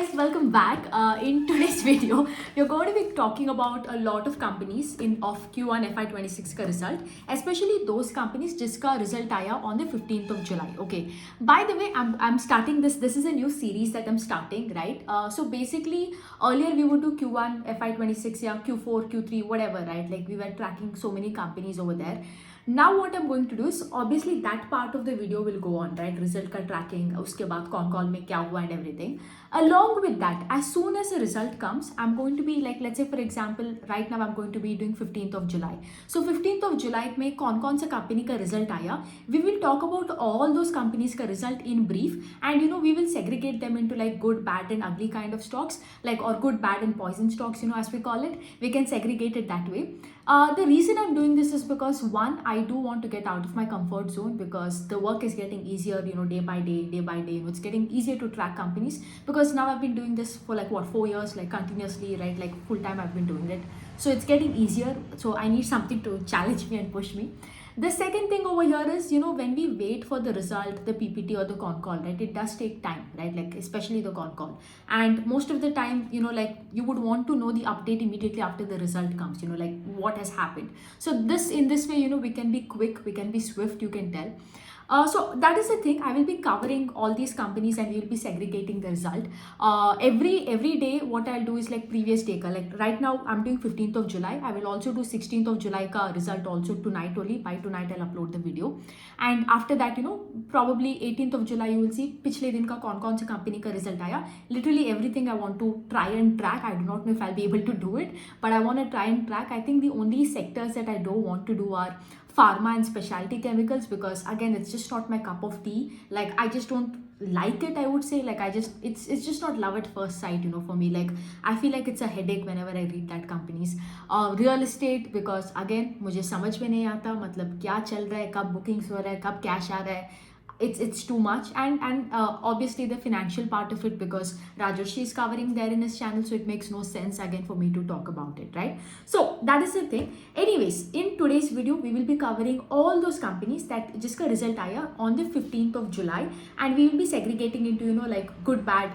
guys, welcome back. In today's video, we're going to be talking about a lot of companies in of Q1 FY26 का result, especially those companies जिसका result आया on the 15th of July. Okay. By the way, I'm starting this. This is a new series that I'm starting, right? So basically, earlier we would do Q1 FY26 या Q4, Q3, whatever, right? Like we were tracking so many companies over there. Now what I'm going to do is obviously that part of the video will go on, right? Result का tracking, उसके बाद कौन में क्या हुआ and everything. Along with that, as soon as the result comes, I'm going to be like, let's say for example, right now I'm going to be doing 15th of July. So 15th of July में कौन सा company का result आया, we will talk about all those companies का result in brief, and you know we will segregate them into like good, bad and ugly kind of stocks, like or good, bad and poison stocks, you know, as we call it. We can segregate it that way. The reason I'm doing this is because one, I do want to get out of my comfort zone because the work is getting easier, you know, day by day, you know, it's getting easier to track companies because now I've been doing this for like 4 years, like continuously, right? Like full time I've been doing it. So it's getting easier. So I need something to challenge me and push me. The second thing over here is, you know, when we wait for the result, the PPT or the con call, right, it does take time, right, like especially the con call. And most of the time, you know, like you would want to know the update immediately after the result comes, you know, like what has happened. So in this way, you know, we can be quick, we can be swift, you can tell. So that is the thing. I will be covering all these companies and we will be segregating the result. Every day, what I'll do is like previous day ka. Like right now, I'm doing 15th of July. I will also do 16th of July ka result also tonight only. By tonight, I'll upload the video. And after that, you know, probably 18th of July, you will see पिछले दिन का कौन से company का result आया. Literally everything I want to try and track. I do not know if I'll be able to do it, but I want to try and track. I think the only sectors that I don't want to do are pharma and specialty chemicals because again it's just not my cup of tea. Like I just don't like it, I would say. Like it's just not love at first sight, you know, for me. Like I feel like it's a headache whenever I read that companies. Real estate, because again मुझे समझ में नहीं आता मतलब क्या चल रहा है, कब bookings हो रहा है, कब cash आ रहा है. It's too much, and obviously the financial part of it because Rajarshi is covering there in his channel, so it makes no sense again for me to talk about it, right? So that is the thing. Anyways, in today's video we will be covering all those companies that jiska result aaya on the 15th of July, and we will be segregating into, you know, like good, bad,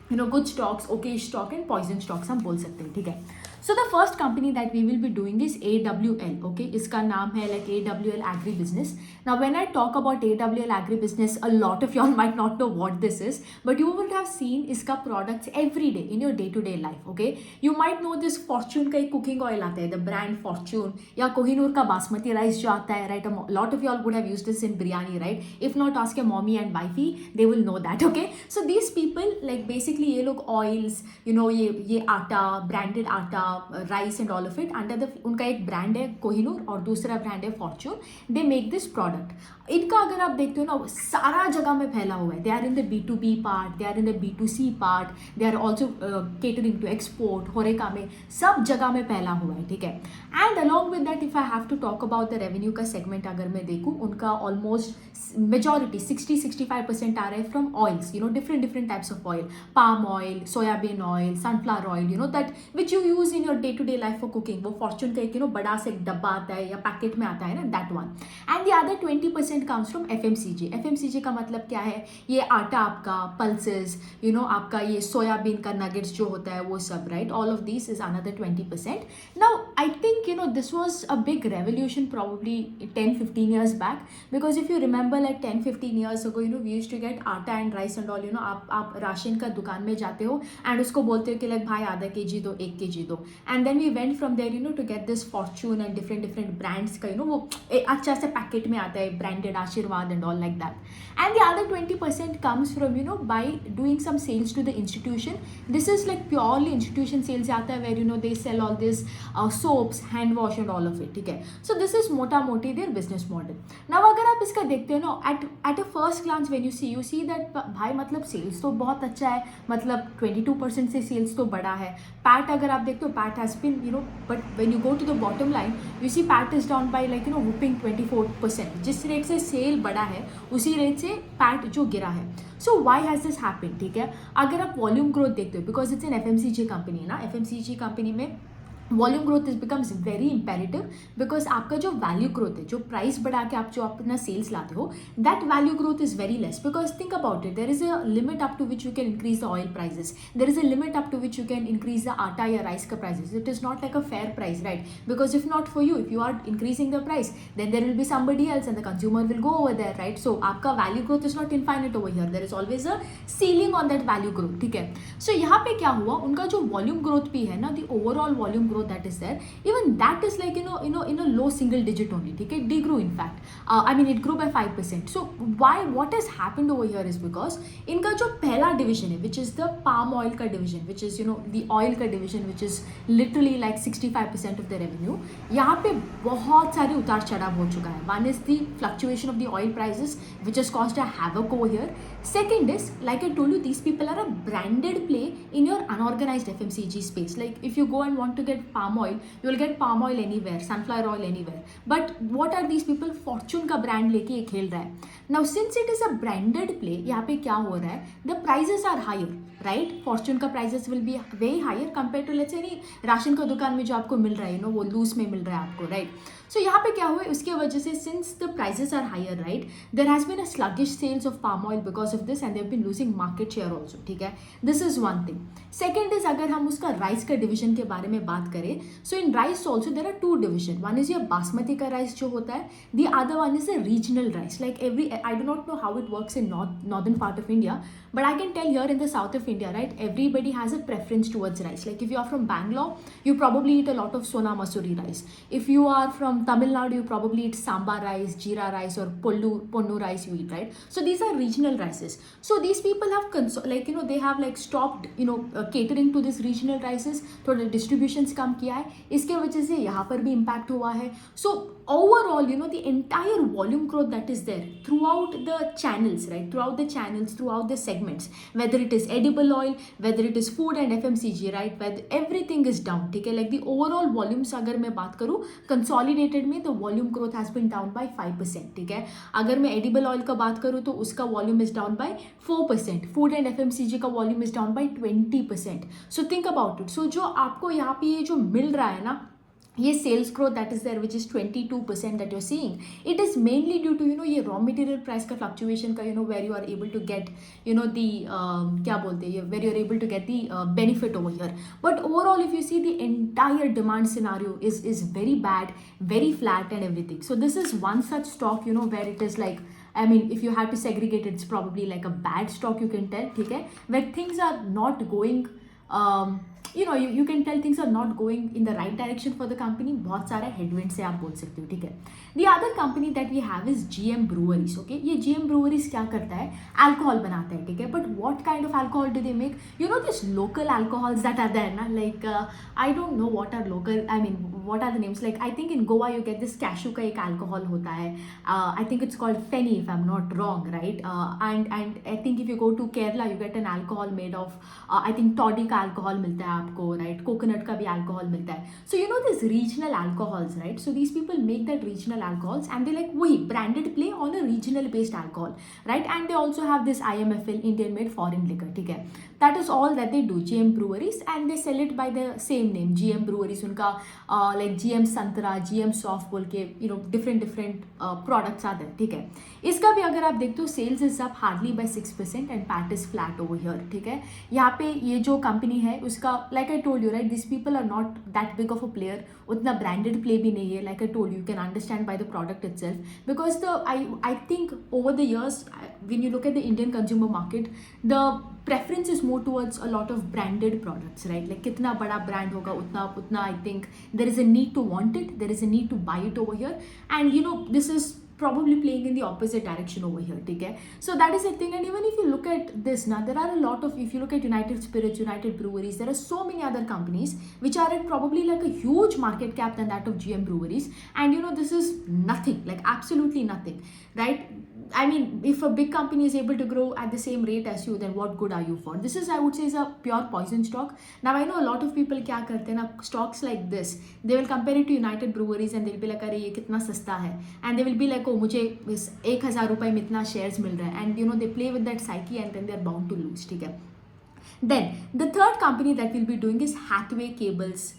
you know, good stocks, okay stock and poison stocks हम बोल सकते हैं, ठीक है. So the first company that we will be doing is AWL. Okay, इसका नाम है like AWL Agribusiness. Now when I talk about AWL Agribusiness, a lot of y'all might not know what this is, but you would have seen इसका products every day in your day-to-day life. Okay, you might know this Fortune का एक cooking oil आता है, the brand Fortune, या कोहिनूर का basmati rice जो आता है, right? A lot of y'all would have used this in biryani, right? If not, ask your mommy and wifey, they will know that. Okay, so these people like basically ये लोग oils, you know, ये आटा, branded आटा, rice and all of it under the, उनका एक brand है कोहिनूर और दूसरा ब्रांड है Fortune. They make this product. इनका अगर आप देखते हो ना, सारा जगह में फैला हुआ है. They are in the B2B part, they are in the B2C part, they are also catering to export, Horeca में सब जगह में फैला हुआ है, ठीक है. And along with that, if I have to talk about the revenue का सेगमेंट अगर मैं देखूँ, उनका ऑलमोस्ट मेजॉरिटी 60-65% आ रहा है from oils, you know, different types of oil, palm oil, soybean oil, sunflower oil, you know, that which you use in your day to day life for cooking. वो Fortune का एक, you know, बड़ा सा एक डब्बा आता है या पैकेट में आता है ना, that one. And the other 20% comes from FMCG. FMCG का मतलब क्या है? ये आटा आपका, पल्सेस, यू नो, आपका ये सोयाबीन का नगेट्स जो होता है वो सब, right? All of this is another 20%. Now I think, you know, this was a big revolution probably 10-15 years back, because if you remember like 10-15 years ago, you know, we used to get atta and rice and all, you know, आप ration का दुकान में जाते हो and उसको बोलते हो कि like भाई आधा kg दो, 1 kg दो, and then we went from there, you know, to get this Fortune and different brands का, you know, वो अच्छा से पैकेट में आता है, branded आशीर्वाद and all like that. And the other 20% comes from, you know, by doing some sales to the institution. This is like purely institution sales आता है, where, you know, they sell all this soaps, hand wash and all of it, ठीक है. So this is मोटा मोटी their business model. Now अगर आप इसका देखते हो ना, at a first glance when you see that भाई मतलब sales तो बहुत अच्छा है, मतलब 22% से sales तो बड़ा है. PAT अगर आप देखते हो, PAT has been, you know, but when you go to the bottom line, you see PAT is down by like, you know, whooping 24%. जिस रेट से सेल बड़ा है उसी रेट से PAT जो गिरा है. So why has this happened, ठीक है. अगर आप वॉल्यूम ग्रोथ देखते हो, because it's an FMCG company है ना, FMCG कंपनी में volume growth is becomes very imperative because आपका जो वैल्यू ग्रोथ है, जो प्राइस बढ़ा के आप जो अपना सेल्स लाते हो, that value growth is very less because think about it, there is a limit up to which you can increase the oil prices, there is a limit up to which you can increase the atta या rice का prices. It is not like a fair price, right? Because if not for you, if you are increasing the price, then there will be somebody else and the consumer will go over there, right? So आपका value growth is not infinite over here, there is always a ceiling on that value growth, ठीक है? सो यहाँ पे क्या हुआ, उनका जो volume growth भी है ना, the overall volume growth that is there, even that is like in a low single digit only, ठीक है? Degrew in fact, I mean it grew by 5%. So why, what has happened over here is because इनका जो पहला division है, which is the palm oil का division, which is the oil का division, which is literally like 65% of the revenue, यहाँ पे बहुत सारे उतार चढ़ाव हो चुका है. One is the fluctuation of the oil prices, which has caused a havoc over here. Second is, like I told you, these people are a branded play in your unorganized FMCG space. Like if you go and want to get palm oil, you will get palm oil anywhere, sunflower oil anywhere. But what are these people? Fortune का brand लेके ये खेल रहा है. Now since it is a branded play, यहाँ पे क्या हो रहा है? The prices are higher, right? Fortune का prices will be way higher compared to let's say नहीं राशन का दुकान में जो आपको मिल रहा है, वो लूज में मिल रहा है आपको, right? So यहाँ पे क्या हुआ है, उसकी वजह से since the prices are higher, right, there has been a sluggish sales of palm oil because of this and they have been losing market share also, ठीक है? This is one thing. Second is, अगर हम उसका rice का division के बारे में बात करें, so in rice also there are two division. One is your basmati का राइस जो होता है, the other one is a regional rice. Like every, I do not know how it works in northern part of India, but I can tell here in the south of India, right, everybody has a preference towards rice. Like if you are from Bangalore, you probably eat a lot of Sona Masuri rice. If you are from Tamil Nadu, you probably eat Sambar rice, Jeera rice, or Ponnu rice you eat, right? So these are regional rices. So these people have they have like stopped catering to this regional rices. थोड़ा distributions कम किया है, इसके वजह से यहाँ पर भी impact हुआ है. So overall, the entire volume growth that is there throughout the channels, right, throughout the segments, whether it is edible oil, whether it is food and FMCG, right, whether everything is down, ठीक है? Like the overall volumes अगर मैं बात करूँ consolidated में, the volume growth has been down by 5%, ठीक है? अगर मैं edible oil का बात करूँ तो उसका volume is down by 4%, food and FMCG का volume is down by 20%. So think about it. So जो आपको यहाँ पे ये जो मिल रहा है ना, ये sales growth that is there which is 22% that you're seeing, it is mainly due to ये रॉ मटेरियल प्राइस का फ्लक्चुएशन का where you are able to get the क्या बोलते हैं, where you are able to get the benefit over here. But overall if you see the entire demand scenario is very bad, very flat and everything. So this is one such stock where it is like, I mean, if you have to segregate it, it's probably like a bad stock, you can tell, ठीक है? Where things are not going, you can tell things are not going in the right direction for the company. बहुत सारे headwinds से आप बोल सकते हो, ठीक है? The other company that we have is GM Breweries, okay? ये GM Breweries क्या करता है? Alcohol बनाता है, ठीक है? But what kind of alcohol do they make? This local alcohols that are there, na? Like I don't know what are local. I mean, what are the names? Like I think in Goa you get this cashew का एक alcohol होता है. I think it's called Feni if I'm not wrong, right? And I think if you go to Kerala you get an alcohol made of I think toddy का alcohol मिलता है आपको, right? Coconut का भी alcohol मिलता है. So this regional alcohols, right? So these people make that regional alcohols and they like वही branded play on a regional based alcohol, right? And they also have this IMFL, Indian made foreign liquor, ठीक है? That is all that they do, GM Breweries, and they sell it by the same name, GM Breweries. उनका like GM संतरा, GM Soft बोल के different products are there, ठीक है? इसका भी अगर आप देखते हो sales is up hardly by 6% and PAT is flat over here, ठीक है? यहाँ पे ये जो कंपनी है उसका like I told you, right, this people are not that big of a player, उतना ब्रांडेड प्ले भी नहीं है. Like I told you can understand by the product itself because the I think over the years when you look at the Indian consumer market, the preference is more towards a lot of branded products, right? Like कितना बड़ा brand होगा उतना I think there is a need to want it, there is a need to buy it over here, and this is probably playing in the opposite direction over here, ठीक है? So that is the thing. And even if you look at this now, there are a lot of, if you look at United Spirits, United Breweries, there are so many other companies which are at probably like a huge market cap than that of GM Breweries, and this is nothing, like absolutely nothing, right? I mean, if a big company is able to grow at the same rate as you, then what good are you for? This is, I would say, is a pure poison stock. Now I know a lot of people क्या करते हैं ना, stocks like this, they will compare it to United Breweries and they'll be like, अरे ये कितना सस्ता है, and they will be like, oh मुझे इस 1,000 रुपये में इतना shares मिल रहा है, and they play with that psyche and then they are bound to lose, ठीक है? Then the third company that we'll be doing is Hathway Cables,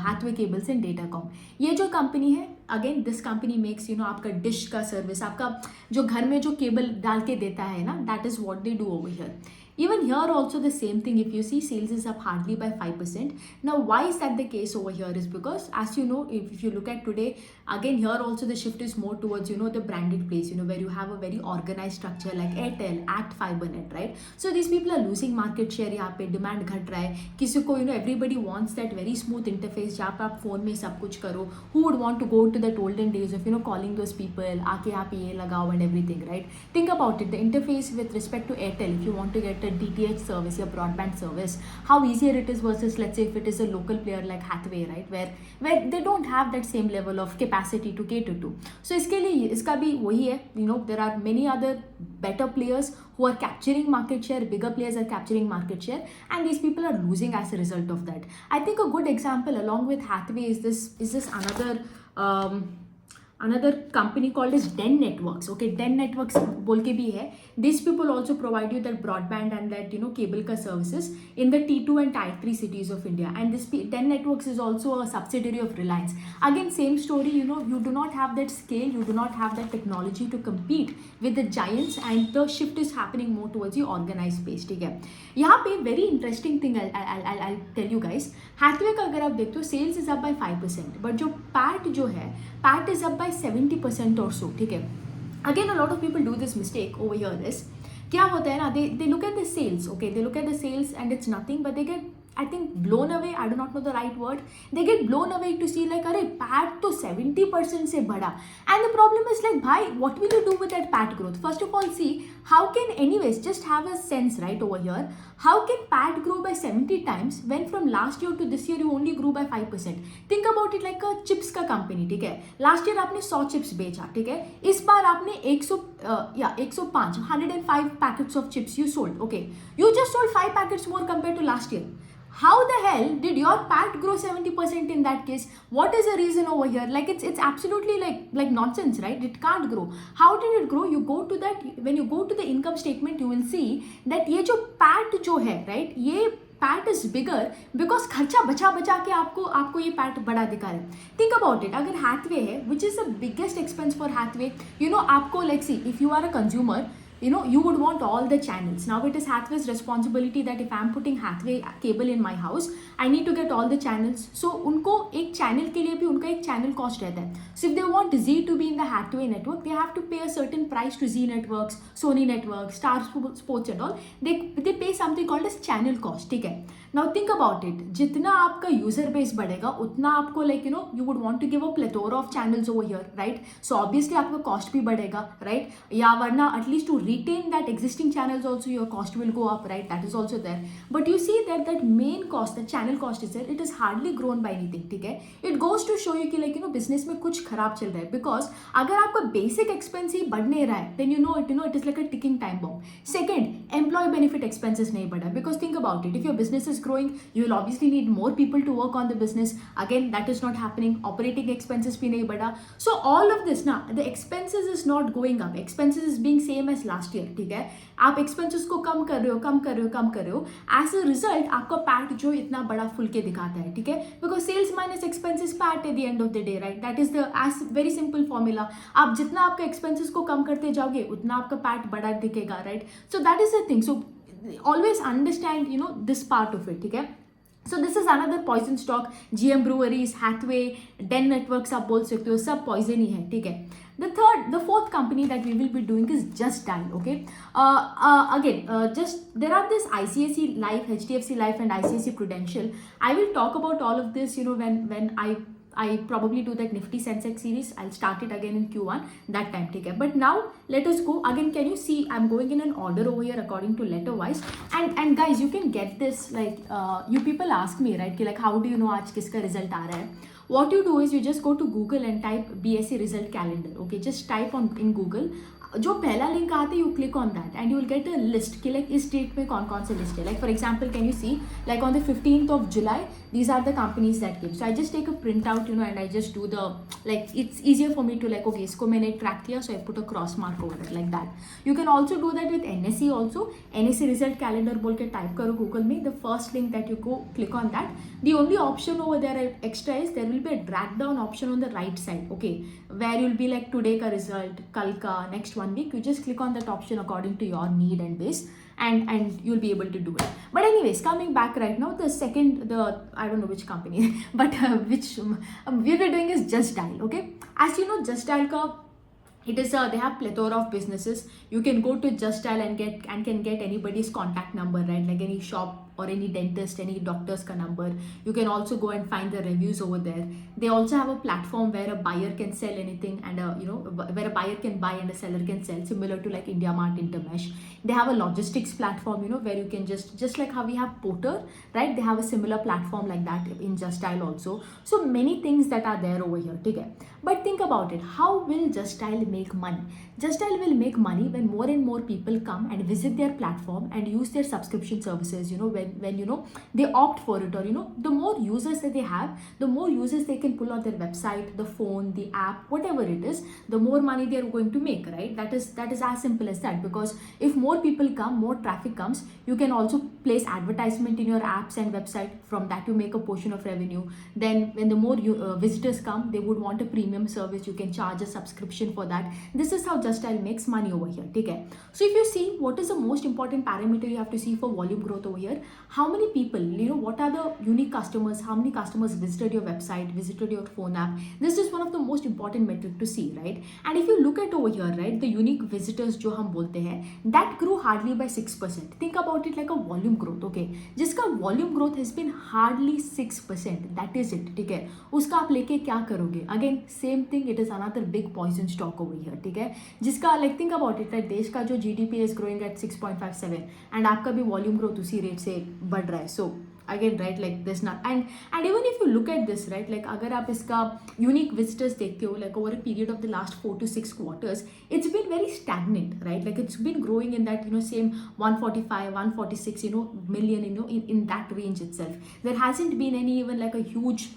Hathway Cables and Datacom. ये जो कंपनी है, अगेन दिस कंपनी मेक्स आपका dish का service, आपका जो घर में जो केबल डाल के देता है ना, that is what they do over here. Even here also the same thing. If you see, sales is up hardly by 5%. Now why is that the case over here is because, as you know, if you look at today, again here also the shift is more towards the branded place, where you have a very organized structure like Airtel, Act FiberNet, right? So these people are losing market share. यहाँ पे demand घट रहा है, किसी को everybody wants that very smooth interface जहाँ पे आप phone में सब कुछ करो. Who would want to go to that olden days of calling those people, आके यहाँ पे ये लगाओ and everything, right? Think about it. The interface with respect to Airtel, if you want to get a DTH service, your broadband service, how easier it is versus, let's say, if it is a local player like Hathway, right, where they don't have that same level of capacity to cater to. So इसके लिए इसका भी वही है, there are many other better players who are capturing market share, bigger players are capturing market share, and these people are losing as a result of that. I think a good example along with Hathway is this another company called as Den Networks. Okay, Den Networks बोल के भी है. These people also provide you that broadband and that cable ka services in the T2 and Tier 3 cities of India. And this Den Networks is also a subsidiary of Reliance. Again, same story. You do not have that scale, you do not have that technology to compete with the giants, and the shift is happening more towards the organized space. ठीक है. यहाँ पे very interesting thing I'll tell you guys. Hathway का अगर आप देखते हो, sales is up by 5%, but जो PAT जो है, PAT is up by 70% or so. ठीक है. Again, a lot of people do this mistake over here. क्या होता है ना, they look at the sales, okay, they look at the sales and it's nothing, but they get, I think, blown away. I do not know the right word. They get blown away to see like, अरे PAT तो 70% से बढ़ा. And the problem is like, भाई, what will you do with that PAT growth? First of all, see, how can, anyways, just have a sense right over here. How can PAT grow by 70 times when from last year to this year you only grew by 5%? Think about it like a chips का company, ठीक है. Last year आपने 100 chips बेचा, ठीक है. इस बार आपने 105 packets of chips you sold. Okay, you just sold 5 packets more compared to last year. How the hell did your PAT grow 70% in that case? What is the reason over here? Like it's absolutely like nonsense, right? It can't grow. How did it grow? You go to that, when you go to the income statement, you will see that ये जो PAT जो है, right? ये PAT is bigger because खर्चा बचा के आपको ये PAT बड़ा दिखा रहा है. Think about it. अगर Hathway है, which is the biggest expense for Hathway, आपको like see, if you are a consumer, you would want all the channels. Now it is Hathway's responsibility that if I'm putting Hathway cable in my house, I need to get all the channels. So उनको एक channel के लिए भी उनका एक channel cost रहता है. So if they want Z to be in the Hathway network, they have to pay a certain price to Z Networks, Sony Networks, Star Sports and all. They pay something called as channel cost. ठीक है. Now think about it. जितना आपका user base बढ़ेगा, उतना आपको you would want to give a plethora of channels over here, right? So obviously आपका cost भी बढ़ेगा, right? या वरना at least to retain that existing channels also your cost will go up, right? That is also there. But you see that main cost, the channel cost is there, it is hardly grown by anything, ठीक है? It goes to show you कि business में कुछ खराब चल रहा है, because अगर आपका basic expense ही बढ़ नहीं रहा है, then it is like a ticking time bomb. Second, employee benefit expenses नहीं बढ़ा, because think about it, if your business is growing, you will obviously need more people to work on the business. Again, that is not happening. Operating expenses भी नहीं बढ़ा. So all of this ना, the expenses is not going up. Expenses is being same as last year, ठीक है. आप expenses को कम कर रहे हो. As a result, आपका PAT जो इतना बड़ा फुल के दिखाता है, ठीक है. Because sales minus expenses PAT at the end of the day, right? That is the very simple formula. आप जितना आपका expenses को कम करते जाओगे, उतना आपका PAT बड़ा दिखेगा, right? So that is the thing. So always understand this part of it, ठीक है. So this is another poison stock. GM Breweries, Hathway, Den Networks आप बोल सकते हो, सब poison ही है, ठीक है. The fourth company that we will be doing is Just Dial, okay. There are this ICICI Life, HDFC Life and ICICI Prudential. I will talk about all of this, when I probably do that Nifty Sensex series. I'll start it again in Q1 that time, ठीक है. But now let us go again. Can you see I'm going in an order over here according to letter wise, and guys, you can get this like you people ask me, right, कि like how do you know आज किसका result आ रहा है. What you do is you just go to Google and type BSE result calendar, okay. Just type in Google जो पहला link आता है, you click on that and you will get a list कि like इस date में कौन कौन से लिस्ट है. Like for example can you see like on the 15th of July these are the companies that came. So I just take a print out, and I just do the, like, it's easier for me to like, okay, इसको मैंने track किया, so I put a cross mark over it like that. You can also do that with NSE also. NSE result calendar बोल के type करो Google में, the first link that you go click on that. The only option over there extra is there will be a drag down option on the right side, okay, where you'll be like today का result, कल का, next 1 week. You just click on that option according to your need and base. And you'll be able to do it. But anyways, coming back right now, I don't know which company, but which we were doing is Just Dial. Okay, as you know, Just Dial ka, it is they have plethora of businesses. You can go to Just Dial and can get anybody's contact number, right? Like any shop or any dentist, any doctor's ka number. You can also go and find the reviews over there. They also have a platform where a buyer can sell anything, and where a buyer can buy and a seller can sell, similar to like IndiaMart, Intermesh. They have a logistics platform, where you can just like how we have Porter, right? They have a similar platform like that in Just Dial also. So many things that are there over here, okay? But think about it. How will Just Dial make money? Just Dial will make money when more and more people come and visit their platform and use their subscription services. When they opt for it, or the more users that they have, the more users they can pull on their website, the phone, the app, whatever it is, the more money they are going to make, right? That is as simple as that. Because if more people come, more traffic comes, you can also place advertisement in your apps and website. From that you make a portion of revenue. Then when the more visitors come, they would want a premium service. You can charge a subscription for that. This is how Just Dial makes money over here. Okay, so if you see, what is the most important parameter you have to see for volume growth over here? How many people, what are the unique customers, how many customers visited your website, visited your phone app? This is one of the most important metric to see, right? And if you look at over here, right, the unique visitors जो हम बोलते हैं, that grew hardly by 6%. Think about it like a volume growth, okay? जिसका volume growth has been hardly 6%. That is it, ठीक है? उसका आप लेके क्या करोगे? Again, same thing, it is another big poison stock over here, ठीक है? जिसका like think about it, right? देश का जो GDP is growing at 6.57 and आपका भी volume growth उसी rate से बढ़ रहा है. So again, right, like this not, and even if you look at this, right, like अगर आप इसका unique visitors देखते हो, like over a period of the last 4 to 6 quarters, it's been very stagnant, right? Like it's been growing in that same 145, 146 million, in that range itself. There hasn't been any even like a huge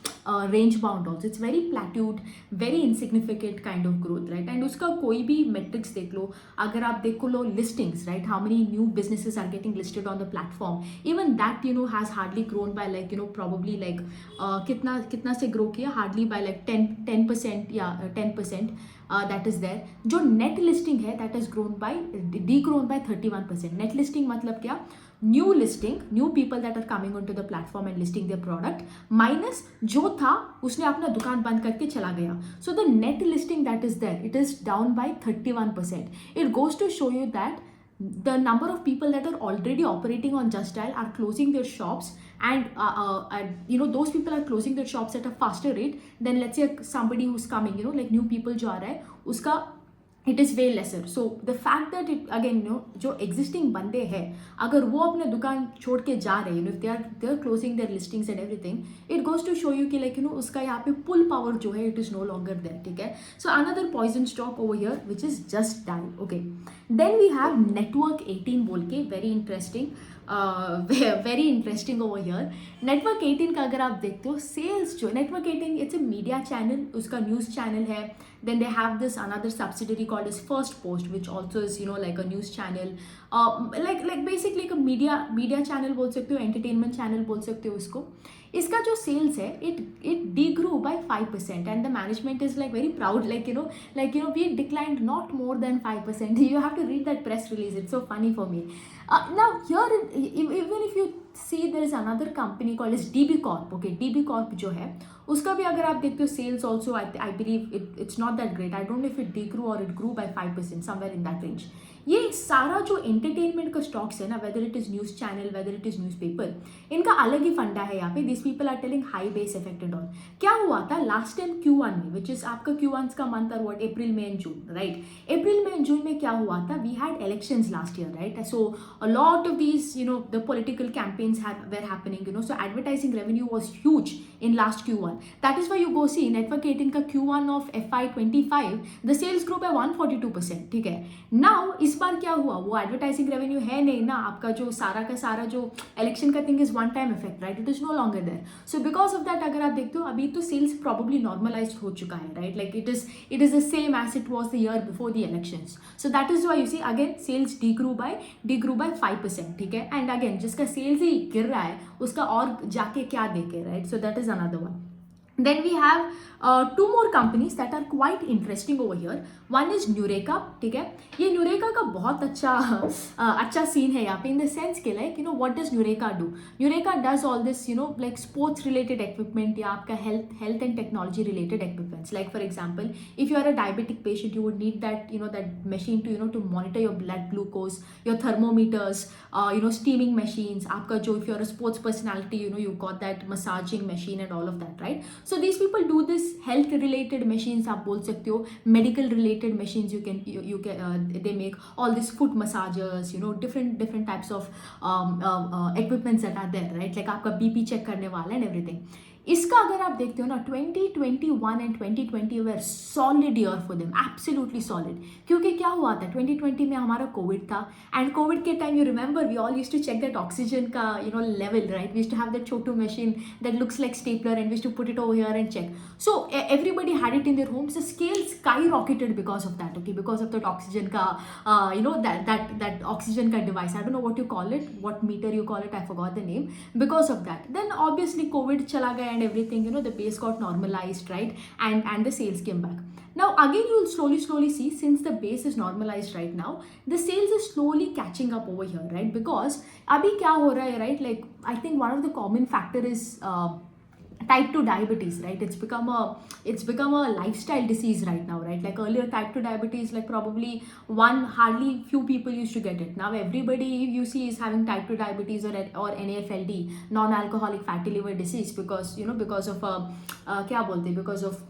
range bound also. It's very plateaued, very insignificant kind of growth, right? And उसका कोई भी metrics देख लो, अगर आप देखो लो listings, right, how many new businesses are getting listed on the platform, even that has hardly grown by like probably like कितना से grow किया, hardly by like 10%, yeah, 10%. That is there. जो net listing है, that has degrown by 31%. Net listing मतलब क्या? New listing, new people that are coming onto the platform and listing their product, minus जो था उसने अपना दुकान बंद करके चला गया. So the net listing that is there, it is down by 31%. It goes to show you that the number of people that are already operating on Just Dial are closing their shops, and those people are closing their shops at a faster rate than, let's say, somebody who's coming, like new people जो आ रहा है उसका it is way lesser. So the fact that it again जो existing बंदे हैं अगर वो अपने दुकान छोड़ के जा रहे हैं, if they are closing their listings and everything, it goes to show you कि like उसका यहाँ पे pull power जो है it is no longer there, ठीक है? So another poison stock over here which is Just Dial. Okay, then we have Network 18 बोल के, very interesting. Very interesting over here. Network 18 का अगर आप देखते हो sales जो Network 18, it's a media channel, उसका news channel है. Then they have this another subsidiary called as First Post, which also is like a news channel, like basically like a media channel बोल सकते हो, entertainment channel बोल सकते हो इसको. इसका जो sales है it degrew by 5%, and the management is like very proud, we declined not more than 5%. You have to read that press release, it's so funny for me. Now here, even if you see, there is another company called as DB Corp. Okay, DB Corp जो है उसका भी अगर आप देखते हो sales also, I believe it's not that great. I don't know if it degrew or it grew by 5%, somewhere in that range. ये सारा जो एंटरटेनमेंट का स्टॉक्स है ना, whether it is news channel, whether it is newspaper, इनका अलग ही फंडा है यहाँ पे. This people are telling high base effect and all. क्या हुआ था लास्ट टाइम Q1 में, विच इज आपका Q1 का मंथ और what, April May and June, right. April May and June में क्या हुआ था, we had elections last year, right. So a lot of these the political campaigns were happening, so advertising revenue was huge in last Q1. That is why you go see network 18 का Q1 of FY25 the sales grew by 142%. ठीक है. Now इस बार क्या हुआ, वो advertising revenue है नहीं ना, आपका जो सारा का सारा जो इलेक्शन का thing is one time effect, right. It is no longer there. So because of that अगर आप देखते हो अभी तो सेल्स प्रॉब्ली नॉर्मलाइज हो चुका है, right. Like it is the same as it was the year before the elections. So that is why you see again sales degrew by 5%. ठीक है. एंड अगेन जिसका सेल्स ही गिर रहा है उसका और जाके क्या देखे, right. So that is another one. Then we have two more companies that are quite interesting over here. One is Nureka. ठीक है. ये Nureka का बहुत अच्छा सीन है यहाँ पे, in the sense के like what does Nureka do? Nureka does all this like sports related equipment या आपका health and technology related equipments. Like for example, if you are a diabetic patient, you would need that that machine to monitor your blood glucose, your thermometers, steaming machines. आपका जो if you are a sports personality, you got that massaging machine and all of that, right? So these people do this health related machines, आप बोल सकते हो medical related machines. you can they make all these foot massagers, different types of equipments that are there, right. Like आपका BP check करने वाला and everything. इसका अगर आप देखते हो ना 2021 and 2020 were solid year for them, absolutely solid. क्योंकि क्या हुआ था 2020 में हमारा कोविड था, एंड कोविड के time you remember we all used to check that oxygen का level, right. We used to have that छोटू machine that looks like stapler and we used to put it over here and check. So everybody had it in their homes. The scale sky rocketed because of that, okay, because of that oxygen का that oxygen का device. I don't know what you call it, what meter you call it, I forgot the name. Because of that, then obviously COVID chala gaya and everything, the base got normalized, right, and the sales came back. Now again you will slowly see, since the base is normalized right now, the sales is slowly catching up over here, right. Because abhi kya ho raha hai, right, like I think one of the common factor is type 2 diabetes, right. It's become a lifestyle disease right now, right. Like earlier type 2 diabetes, like probably hardly few people used to get it. Now everybody you see is having type 2 diabetes or NAFLD, non-alcoholic fatty liver disease, because because of क्या बोलते हैं, because of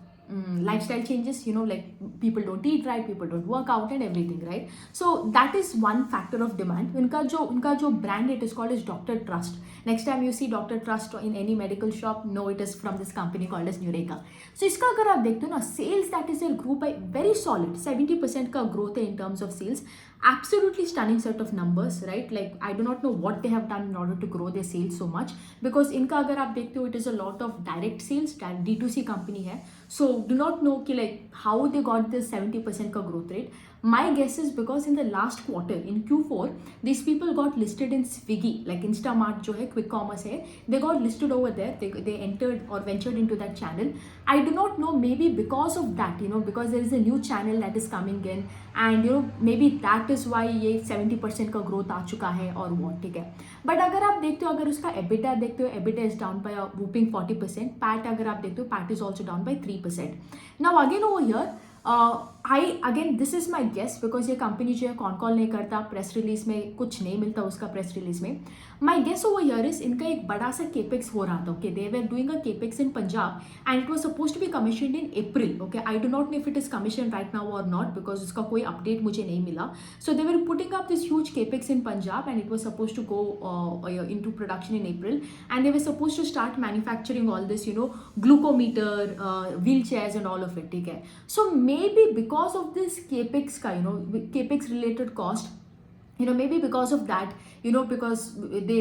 lifestyle changes, like people don't eat right, people don't work out and everything, right. So that is one factor of demand. उनका जो brand it is called is Dr. Trust. Next time you see Dr. Trust in any medical shop, no, it is from this company called as Nureka. So इसका अगर आप देखते हो ना, sales that is a group by very solid 70% का growth है in terms of sales. Absolutely stunning set of numbers, right. Like I do not know what they have done in order to grow their sales so much, because इनका अगर आप देखते हो it is a lot of direct sales, D2C company है. So do not know कि like how they got this 70% का growth rate. My guess is because in the last quarter, in Q4, these people got listed in Swiggy, like Instamart जो है, quick commerce है, they got listed over there. They entered or ventured into that channel. I do not know, maybe because of that, because there is a new channel that is coming in, and maybe that is why ये 70% का growth आ चुका है और what, ठीक है. But अगर आप देखते हो, अगर उसका EBITDA देखते हो, EBITDA is down by a whooping 40%. PAT अगर आप देखते हो, PAT is also down by 3%. Now again over here, this is my guess, because ये कंपनी जो है कॉन कॉल नहीं करता, प्रेस रिलीज में कुछ नहीं मिलता उसका प्रेस रिलीज में. My guess over here is इनका एक बड़ा सा केपेक्स हो रहा था, okay. They were doing a capex in Punjab and it was supposed to be commissioned in April, okay. I do not know if it is commission right now और not, because उसका कोई अपडेट मुझे नहीं मिला. So they were putting up this huge capex in Punjab and it was supposed to go into production in April, and they were supposed to start manufacturing all this glucometer, wheel chairs and all of it, ठीक है. So maybe because of this capex ka, capex related cost, maybe because of that, because they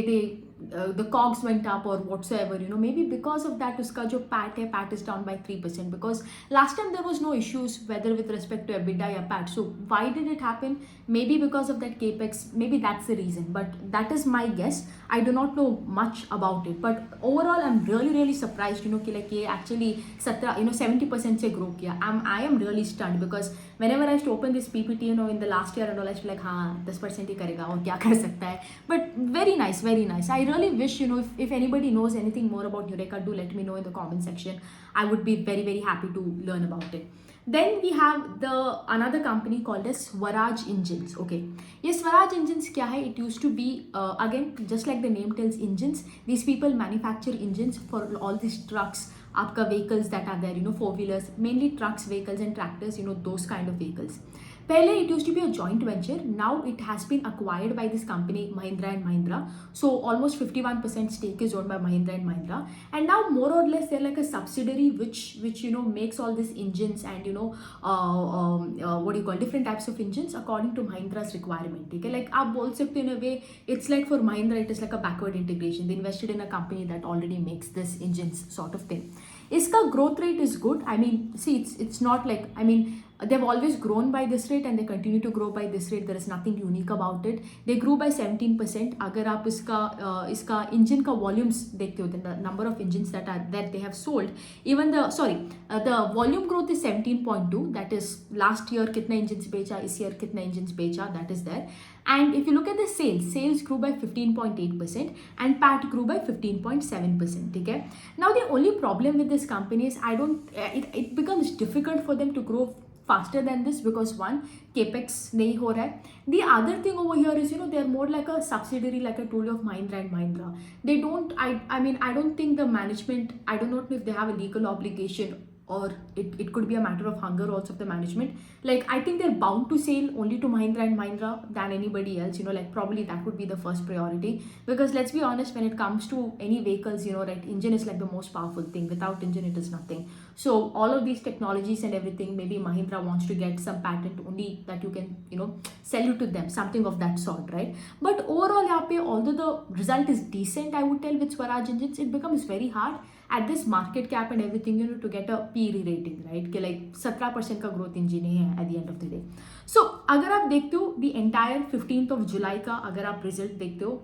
the cogs went up or whatsoever, maybe because of that uska jo PAT is down by 3%, because last time there was no issues whether with respect to EBITDA or PAT. So why did it happen? Maybe because of that capex, maybe that's the reason, but that is my guess. I do not know much about it, but overall I'm really surprised, कि like ये actually 70% से grow किया. I am really stunned, because whenever I used to open this PPT, in the last year and all, I used to like, हाँ 10% ही करेगा और क्या कर सकता है. But very nice. I really wish, if anybody knows anything more about Nureka, do let me know in the comment section. I would be very happy to learn about it. Then we have the another company called as Swaraj Engines. Okay, yes, Swaraj Engines kya hai? It used to be again just like the name tells, engines. These people manufacture engines for all these trucks, आपका vehicles that are there, you know, four wheelers, mainly trucks, vehicles, and tractors. You know, those kind of vehicles. Pehle it used to be a joint venture. Now it has been acquired by this company Mahindra and Mahindra. So almost 51% stake is owned by Mahindra and Mahindra. And now more or less they're like a subsidiary which you know makes all these engines and you know what do you call, different types of engines according to Mahindra's requirement. Okay, like आप बोल सकते in a way it's like for Mahindra it is like a backward integration. They invested in a company that already makes this engines sort of thing. Iska growth rate is good. I mean, see, it's not like, I mean, they've always grown by this rate and they continue to grow by this rate. There is nothing unique about it. They grew by 17%. अगर आप इसका engine का volumes देखते हो, the number of engines that they have sold, even the volume growth is 17.2. That is last year कितने engines बेचा, इस year कितने engines बेचा, that is there. And if you look at the sales grew by 15.8% and PAT grew by 15.7%. Okay. Now the only problem with this company is it becomes difficult for them to grow faster than this because one, capex nahi ho raha hai. The other thing over here is, you know, they're more like a subsidiary, like I told you, of Mahindra and Mahindra. They don't, I mean, I don't think the management, I don't know if they have a legal obligation or it could be a matter of hunger also of the management. Like, I think they're bound to sell only to Mahindra and Mahindra than anybody else, you know, like probably that would be the first priority. Because let's be honest, when it comes to any vehicles, you know, right, engine is like the most powerful thing. Without engine, it is nothing. So all of these technologies and everything, maybe Mahindra wants to get some patent only that you can, you know, sell it to them, something of that sort, right? But overall, yahan pe, although the result is decent, I would tell, with Swaraj engines, it becomes very hard at this market cap and everything, you know, to get a PE rating, right? कि like 17% का growth engine ही है at the end of the day. So अगर आप देखते हो the entire 15th of July का अगर आप result देखते हो,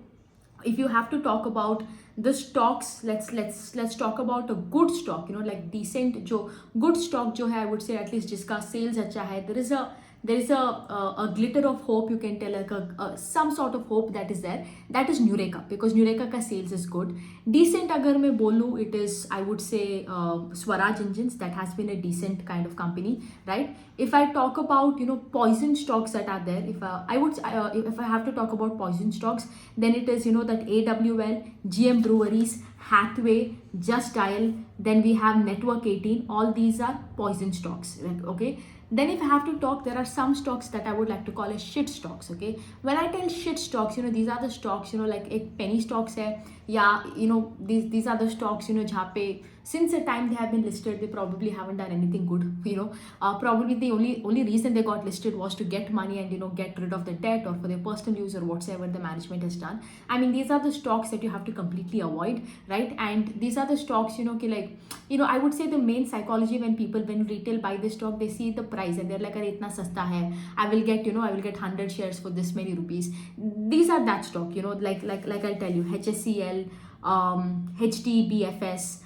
if you have to talk about the stocks, let's talk about a good stock, you know, like decent जो good stock जो है, I would say at least जिसका sales अच्छा है, there is a glitter of hope, you can tell, like some sort of hope that is there. That is Nureka, because Nureka ka sales is good. Decent agar मैं बोलूँ, it is, I would say, Swaraj Engines, that has been a decent kind of company, right? If I talk about, you know, poison stocks that are there, if I have to talk about poison stocks, then it is, you know, that AWL, GM Breweries, Hathway, Just Dial, then we have Network 18. All these are poison stocks, like, okay? Then if I have to talk, there are some stocks that I would like to call as shit stocks, okay? When I tell shit stocks, you know, these are the stocks, you know, like एक penny stocks है, या, you know, these are the stocks, you know, जहाँ पे since the time they have been listed, they probably haven't done anything good, you know. Probably the only reason they got listed was to get money and, you know, get rid of the debt or for their personal use or whatsoever the management has done. I mean, these are the stocks that you have to completely avoid, right? And these are the stocks, you know, like, you know, I would say the main psychology when retail buy this stock, they see the price and they're like, "Arey, itna sasta hai, I will get 100 shares for this many rupees." These are that stock, you know, like I'll tell you, HSCL, HDBFS,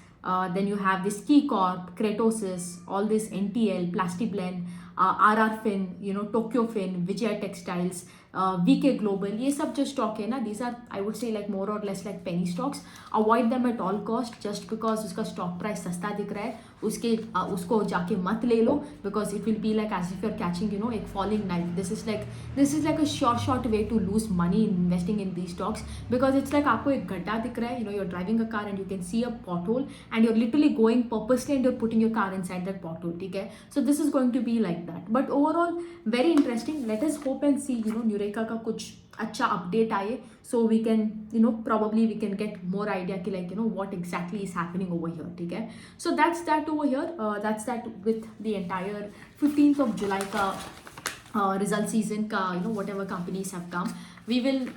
then you have this Key Corp, Kratosis, all this NTL, Plastiblend, RR Fin, you know, Tokyo Fin, Vijay Textiles, VK Global, ये सब जो stock है ना, these are, I would say, like more or less like penny stocks. Avoid them at all cost just because उसका stock price सस्ता दिख रहा है, उसको जाके मत ले लो, because it will be like as if you're catching, you know, a falling knife. This is like a short way to lose money in investing in these stocks, because it's like आपको एक गड्ढा दिख रहा है, you know, you're driving a car and you can see a pothole and you're literally going purposely and you're putting your car inside that pothole, ठीक है? So this is going to be like that. But overall, very interesting. Let us hope and see, you know, Nureka का कुछ अच्छा update आए, so we can, you know, probably we can get more idea कि like, you know, what exactly is happening over here, ठीक है? So that's that over here. That's that with the entire 15th of July का result season का, you know, whatever companies have come. We will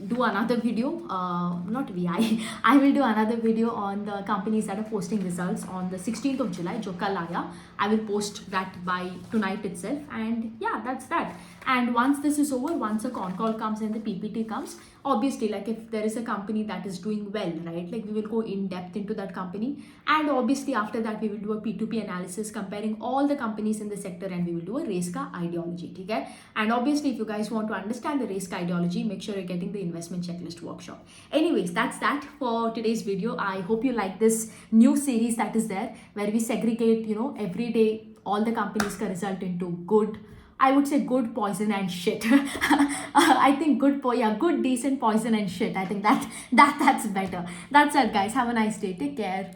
do another video, I will do another video on the companies that are posting results on the 16th of July, jo kal aaya. I will post that by tonight itself, and yeah, that's that. And once this is over, once a con call comes and the PPT comes, obviously, like if there is a company that is doing well, right, like we will go in depth into that company, and obviously after that we will do a P2P analysis comparing all the companies in the sector, and we will do a race ka ideology, okay? And obviously if you guys want to understand the race ka ideology, make sure you're getting the investment checklist workshop. Anyways, that's that for today's video. I hope you like this new series that is there, where we segregate, you know, everyday all the companies का result into good, I would say good poison and shit. I think good decent poison and shit. I think that's better. That's it, guys. Have a nice day. Take care.